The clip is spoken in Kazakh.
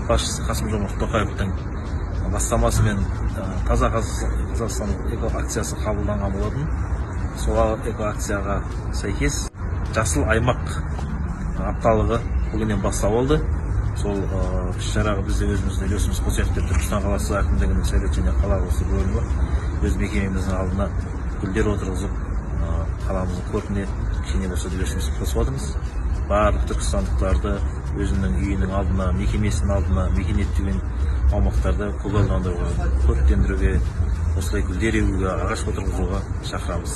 басшысы Қасым-Жомарт Тоқаевтың бастамасымен таза Қазақстан эко акциясы қабылданған болатын. Сол эко акцияға сәйкес жасыл аймақ апталығы бүгіннен бастап алды. Сол іс-шараға біз де өзіміздің үлесіміз қосайық деп Түркістан қаласы әкімдігінің сәулет және қала құрылысы бөлімі өз мекемеміздің алдына гүлдер отырғызып, қаламыздың көркіне кішкене болса да үлесімізді қосып жатырмыз. Барлық түркістандықтарды өзінің үйінің алдына, мекемесінің алдына мекен еткен аумақтарды көгалдандыруға, көріктендіруге, осылай гүлдер егуге, ағаш отырғызуға шақырамыз.